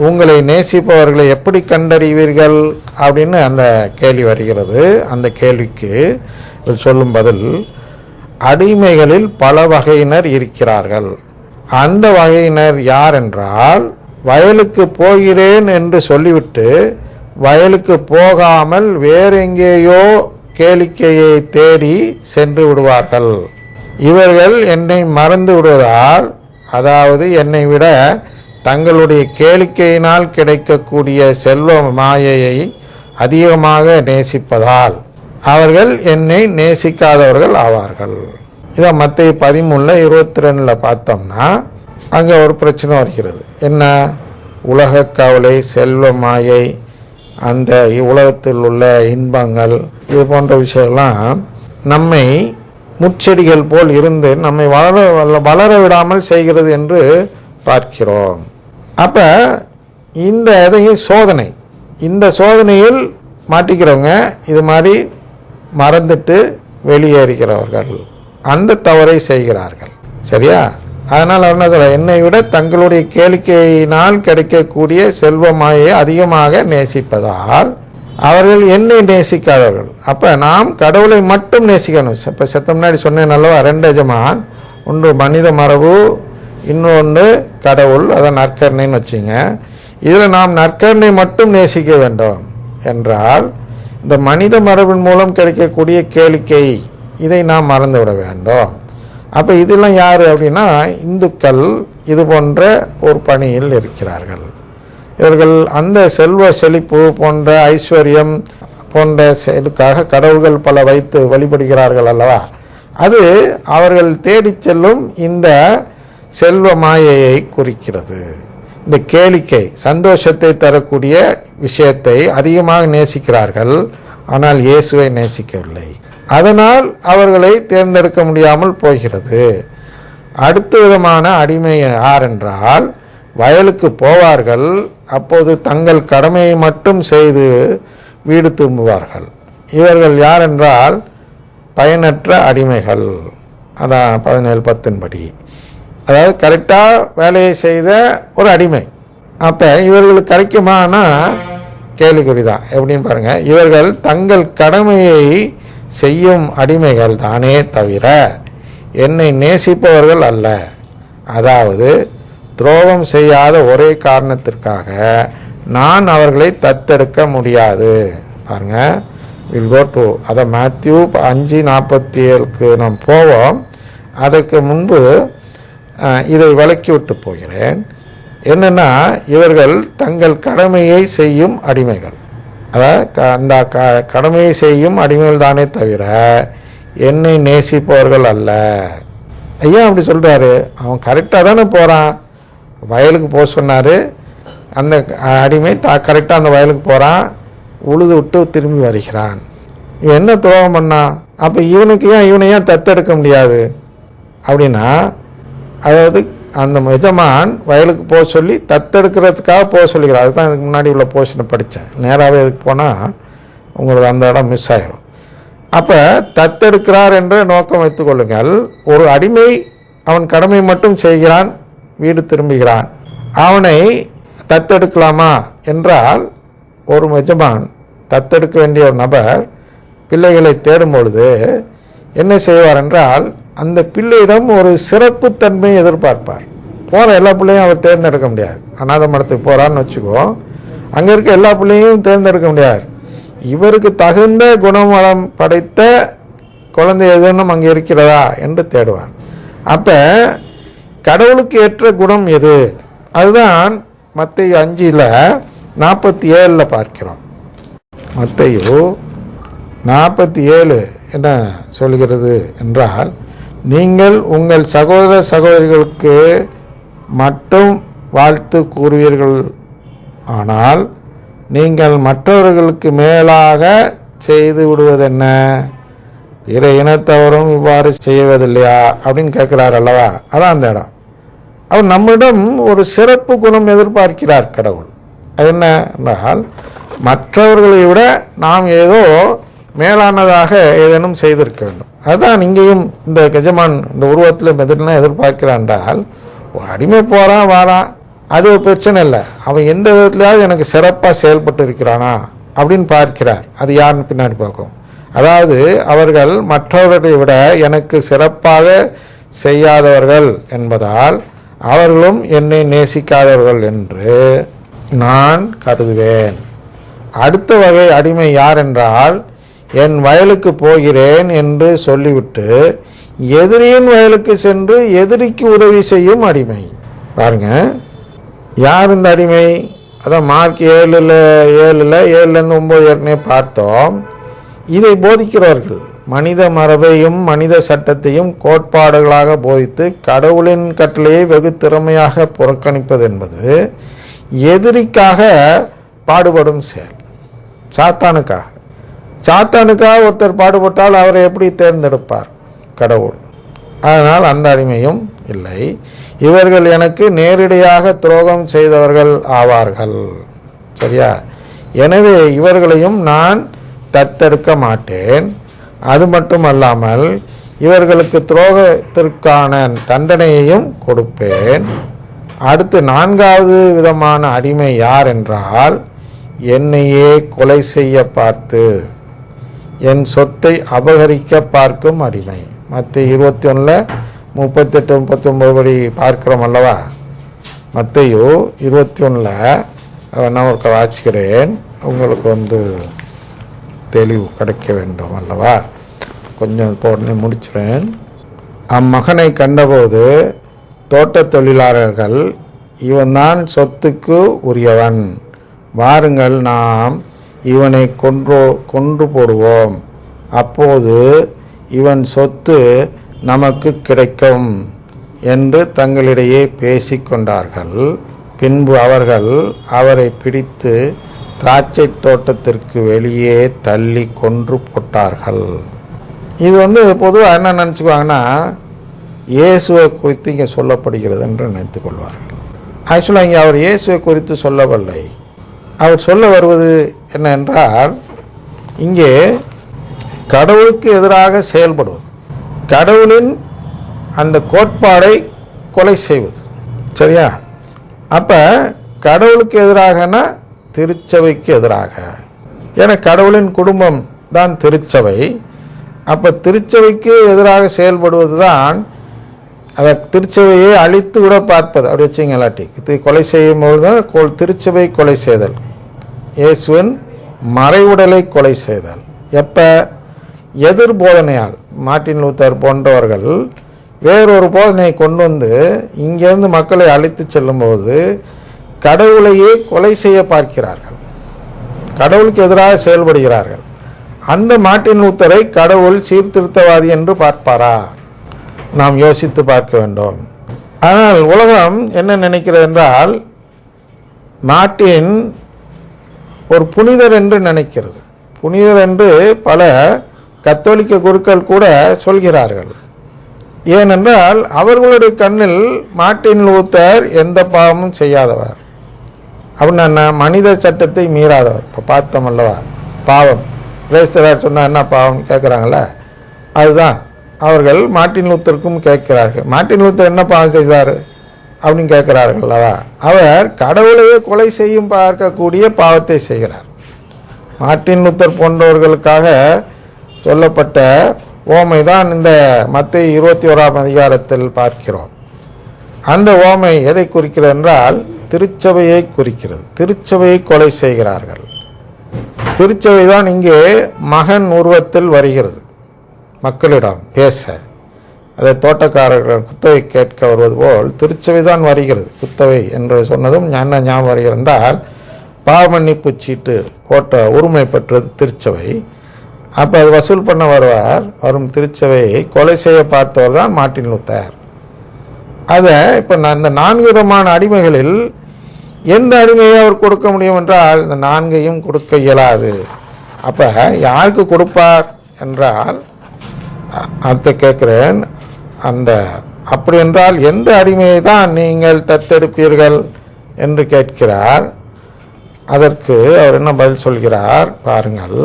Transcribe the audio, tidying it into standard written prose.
உங்களை நேசிப்பவர்களை எப்படி கண்டறிவீர்கள் அப்படின்னு அந்த கேள்வி வருகிறது. அந்த கேள்விக்கு சொல்லும் பதில், அடிமைகளில் பல வகையினர் இருக்கிறார்கள். அந்த வகையினர் யார் என்றால், வயலுக்கு போகிறேன் என்று சொல்லிவிட்டு வயலுக்கு போகாமல் வேறெங்கேயோ கேளிக்கையை தேடி சென்று விடுவார்கள். இவர்கள் என்னை மறந்து விடுவதால், அதாவது என்னை விட தங்களுடைய கேளிக்கையினால் கிடைக்கக்கூடிய செல்வ மாயையை அதிகமாக நேசிப்பதால் அவர்கள் என்னை நேசிக்காதவர்கள் ஆவார்கள். இதை மத்தேயு 13:22 பார்த்தோம்னா அங்கே ஒரு பிரச்சனை வருகிறது. என்ன? உலக கவலை, செல்வ மாயை, அந்த உலகத்தில் உள்ள இன்பங்கள், இது போன்ற விஷயம்லாம் நம்மை முச்செடிகள் போல் இருந்து நம்மை வளர விடாமல் செய்கிறது என்று பார்க்கிறோம். அப்போ இந்த இதையும் சோதனை, இந்த சோதனையில் மாட்டிக்கிறவங்க இது மாதிரி மறந்துட்டு வெளியேறுகிறவர்கள் அந்த தவறை செய்கிறார்கள். சரியா? அதனால் என்ன சொல்ற, என்னை விட தங்களுடைய கேளிக்கையினால் கிடைக்கக்கூடிய செல்வமாயை அதிகமாக நேசிப்பதால் அவர்கள் என்னை நேசிக்காதவர்கள். அப்போ நாம் கடவுளை மட்டும் நேசிக்கணும். இப்போ செத்த முன்னாடி சொன்னேன் அல்லவா, 2 எஜமான், ஒன்று மனித மரபு, இன்னொன்று கடவுள், அதை நற்கருணைன்னு வச்சுங்க. இதில் நாம் நற்கருணை மட்டும் நேசிக்க வேண்டும் என்றால் இந்த மனித மரபின் மூலம் கிடைக்கக்கூடிய கேளிக்கை இதை நாம் மறந்து விட வேண்டும். அப்போ இதெல்லாம் யார் அப்படின்னா, இந்துக்கள் இது போன்ற ஒரு பணியில் இருக்கிறார்கள். இவர்கள் அந்த செல்வ செழிப்பு போன்ற ஐஸ்வர்யம் போன்ற செயலுக்காக கடவுள்கள் பல வைத்து வழிபடுகிறார்கள் அல்லவா. அது அவர்கள் தேடி செல்லும் இந்த செல்வ மாயையை குறிக்கிறது. இந்த கேளிக்கை சந்தோஷத்தை தரக்கூடிய விஷயத்தை அதிகமாக நேசிக்கிறார்கள், ஆனால் இயேசுவை நேசிக்கவில்லை. அதனால் அவர்களை தேர்ந்தெடுக்க முடியாமல் போகிறது. அடுத்த விதமான அடிமை யார் என்றால், வயலுக்கு போவார்கள், அப்போது தங்கள் கடமையை மட்டும் செய்து வீடு திரும்புவார்கள். இவர்கள் யார் என்றால் பயனற்ற அடிமைகள். அதான் 17:10 படி, அதாவது கரெக்டாக வேலையை செய்த ஒரு அடிமை. அப்போ இவர்களுக்கு கிடைக்குமானா கேள்விக்குறி தான். எப்படின்னு பாருங்கள், இவர்கள் தங்கள் கடமையை செய்யும் அடிமைகள் தானே தவிர என்னை நேசிப்பவர்கள் அல்ல. அதாவது துரோகம் செய்யாத ஒரே காரணத்திற்காக நான் அவர்களை தத்தெடுக்க முடியாது. பாருங்கள், வில் கோ டு அதை மேத்யூ 5:47 நாம் போவோம். அதற்கு முன்பு இதை விளக்கி விட்டு போகிறேன். என்னென்னா, இவர்கள் தங்கள் கடமையை செய்யும் அடிமைகள். அதாவது அந்த கடமையை செய்யும் அடிமைகள் தானே தவிர என்னை நேசிப்பவர்கள் அல்ல. ஐயா அப்படி சொல்கிறாரு, அவன் கரெக்டாக தானே போகிறான், வயலுக்கு போக சொன்னார், அந்த அடிமை கரெக்டாக அந்த வயலுக்கு போகிறான், உழுது விட்டு திரும்பி வருகிறான். இவன் என்ன துரோகம் பண்ணான்? அப்போ இவனை ஏன் தத்தெடுக்க முடியாது அப்படின்னா, அதாவது அந்த எஜமான் வயலுக்கு போக சொல்லி தத்தெடுக்கிறதுக்காக போக சொல்லிக்கிறார். அதுதான் இதுக்கு முன்னாடி உள்ள போர்ஷனை படித்தேன். நேராகவே இதுக்கு போனால் உங்களுக்கு அந்த இடம் மிஸ் ஆகிரும். அப்போ தத்தெடுக்கிறார் என்ற நோக்கம் வைத்துக்கொள்ளுங்கள். ஒரு அடிமை அவன் கடமை மட்டும் செய்கிறான், வீடு திரும்புகிறான். அவனை தத்தெடுக்கலாமா என்றால், ஒரு எஜமான் தத்தெடுக்க வேண்டிய ஒரு நபர் பிள்ளைகளை தேடும் பொழுது என்ன செய்வார் என்றால், அந்த பிள்ளையிடம் ஒரு சிறப்புத்தன்மை எதிர்பார்ப்பார். போகிற எல்லா பிள்ளையும் அவர் தேர்ந்தெடுக்க முடியாது. அநாத மடத்துக்கு போகிறான்னு வச்சுக்கோ, அங்கே இருக்க எல்லா பிள்ளையும் தேர்ந்தெடுக்க முடியாது. இவருக்கு தகுந்த குணவளம் படைத்த குழந்தை எதுவும் அங்கே இருக்கிறதா என்று தேடுவார். அப்போ கடவுளுக்கு ஏற்ற குணம் எது? அதுதான் மத்தேயு 5:47 பார்க்கிறோம். மத்தேயு 47 என்ன சொல்கிறது என்றால், நீங்கள் உங்கள் சகோதர சகோதரிகளுக்கு மட்டும் வாழ்த்து கூறுவீர்கள், ஆனால் நீங்கள் மற்றவர்களுக்கு மேலாக செய்து விடுவதென்ன? பிற இனத்தவரும் இவ்வாறு செய்வதில்லையா அப்படின்னு கேட்குறார் அல்லவா. அதான் அந்த இடம். அவர் நம்மிடம் ஒரு சிறப்பு குணம் எதிர்பார்க்கிறார் கடவுள். அது என்ன என்றால், மற்றவர்களை விட நாம் ஏதோ மேலானதாக ஏதேனும் செய்திருக்க வேண்டும். அதுதான் இங்கேயும் இந்த எஜமான் இந்த உருவத்தில் மெதுனா எதிர்பார்க்கிறான் என்றால், ஒரு அடிமை போகிறான் வாரான், அது ஒரு பிரச்சனை இல்லை. அவன் எந்த விதத்துலையாவது எனக்கு சிறப்பாக செயல்பட்டு இருக்கிறானா அப்படின்னு பார்க்கிறார். அது யாருன்னு பின்னாடி பார்க்கும். அதாவது அவர்கள் மற்றவர்களை விட எனக்கு சிறப்பாக செய்யாதவர்கள் என்பதால் அவர்களும் என்னை நேசிக்காதவர்கள் என்று நான் கருதுவேன். அடுத்த வகை அடிமை யார் என்றால், என் வயலுக்கு போகிறேன் என்று சொல்லிவிட்டு எதிரியின் வயலுக்கு சென்று எதிரிக்கு உதவி செய்யும் அடிமை. பாருங்க, யார் இந்த அடிமை? அதான் மார்க் 7:7 9 ஏற்கனவே பார்த்தோம். இதை போதிக்கிறவர்கள் மனித மரபையும் மனித சட்டத்தையும் கோட்பாடுகளாக போதித்து கடவுளின் கட்டளையை வெகு திறமையாக புறக்கணிப்பது என்பது எதிரிக்காக பாடுபடும் செயல். சாத்தானுக்காக ஒருத்தர் பாடுபட்டால் அவரை எப்படி தேர்ந்தெடுப்பார் கடவுள்? அதனால் அந்த அடிமையும் இல்லை. இவர்கள் எனக்கு நேரடியாக துரோகம் செய்தவர்கள் ஆவார்கள். சரியா? எனவே இவர்களையும் நான் தத்தெடுக்க மாட்டேன். அது மட்டுமல்லாமல் இவர்களுக்கு துரோகத்திற்கான தண்டனையையும் கொடுப்பேன். அடுத்து 4வது விதமான அடிமை யார் என்றால், என்னையே கொலை செய்ய பார்த்து என் சொத்தை அபகரிக்க பார்க்கும் அடிமை. மத்தேயு 21:38-39 படி பார்க்கிறோம் அல்லவா? மத்தேயு 21 நான் ஒரு வாசிக்கிறேன், உங்களுக்கு தெளிவு கிடைக்க வேண்டும் அல்லவா? கொஞ்சம் உடனே முடிச்சுறேன். அம்மகனை கண்டபோது தோட்ட தொழிலாளர்கள், இவன்தான் சொத்துக்கு உரியவன், வாருங்கள் நாம் இவனை கொன்று போடுவோம், அப்போது இவன் சொத்து நமக்கு கிடைக்கும் என்று தங்களிடையே பேசிக்கொண்டார்கள். பின்பு அவர்கள் அவரை பிடித்து திராட்சை தோட்டத்திற்கு வெளியே தள்ளி கொன்று போட்டார்கள். இது பொதுவாக என்ன நினச்சிக்குவாங்கன்னா, இயேசுவை குறித்து இங்கே சொல்லப்படுகிறது என்று நினைத்து கொள்வார்கள். ஆக்சுவலாக இங்கே அவர் இயேசுவை குறித்து சொல்லவில்லை. அவர் சொல்ல வருவது என்ன என்றால், இங்கே கடவுளுக்கு எதிராக செயல்படுவது, கடவுளின் அந்த கோட்பாடை கொலை செய்வது. சரியா? அப்போ கடவுளுக்கு எதிராகனா திருச்சபைக்கு எதிராக. ஏன்னா கடவுளின் குடும்பம் தான் திருச்சபை. அப்போ திருச்சபைக்கு எதிராக செயல்படுவது தான் அதை திருச்சபையை அழித்து விட பார்ப்பது. அப்படி வச்சுங்க. இல்லாட்டி கொலை செய்யும் பொழுது தான் திருச்சபை கொலை செய்தல், இயேசுவின் மறைவுடலை கொலை செய்தல். எப்போ? எதிர் போதனையால். மார்ட்டின் லூத்தர் போன்றவர்கள் வேறொரு போதனையை கொண்டு இங்கேருந்து மக்களை அழைத்து செல்லும்போது கடவுளையே கொலை செய்ய பார்க்கிறார்கள், கடவுளுக்கு எதிராக செயல்படுகிறார்கள். அந்த மார்ட்டின் லூத்தரை கடவுள் சீர்திருத்தவாதி என்று பார்ப்பாரா? நாம் யோசித்து பார்க்க வேண்டும். ஆனால் உலகம் என்ன நினைக்கிறது என்றால், மார்ட்டின் ஒரு புனிதர் என்று நினைக்கிறது. புனிதர் என்று பல கத்தோலிக்க குருக்கள் கூட சொல்கிறார்கள். ஏனென்றால் அவர்களுடைய கண்ணில் மார்ட்டின் லூத்தர் எந்த பாவமும் செய்யாதவர். அப்படின்னா மனித சட்டத்தை மீறாதவர். இப்போ பார்த்தோம் அல்லவா பாவம். பிரேசரார் சொன்னால் என்ன பாவம் கேட்குறாங்களே, அதுதான் அவர்கள் மார்ட்டின் லூத்தருக்கும் கேட்கிறார்கள். மார்ட்டின் லூத்தர் என்ன பாவம் செய்தார் அப்படின்னு கேட்குறார்கள் அல்லவா? அவர் கடவுளையே கொலை செய்யும் பார்க்கக்கூடிய பாவத்தை செய்கிறார். மார்ட்டின் லூத்தர் போன்றவர்களுக்காக சொல்லப்பட்ட ஓமை தான் இந்த மத்தேயு 21 பார்க்கிறோம். அந்த ஓமை எதை குறிக்கிறது என்றால் திருச்சபையை குறிக்கிறது. திருச்சபையை கொலை செய்கிறார்கள். திருச்சபை தான் இங்கே மகன் உருவத்தில் வருகிறது, மக்களிடம் பேச. அதை தோட்டக்காரர்கள் குத்தவை கேட்க வருவது போல் திருச்சபை தான் வருகிறது. குத்தவை என்று சொன்னதும் என்ன ஞாபகம் வருகிறது என்றால், பாவமன்னிப்பு சீட்டு போட்ட உரிமை பெற்றது திருச்சபை. அப்போ அது வசூல் பண்ண வரும் திருச்சபையை கொலை செய்ய பார்த்தவர் தான் மார்ட்டின் லூத்தர். அதை இப்போ இந்த 4 விதமான அடிமைகளில் எந்த அடிமையை அவர் கொடுக்க முடியும் என்றால் இந்த 4ஐயும் கொடுக்க இயலாது. அப்போ யாருக்கு கொடுப்பார் என்றால் அதை கேட்குறேன். அப்படி என்றால் எந்த அடிமையை தான் நீங்கள் தத்தெடுப்பீர்கள் என்று கேட்கிறார். அதற்கு அவர் என்ன பதில் சொல்கிறார் பாருங்கள்.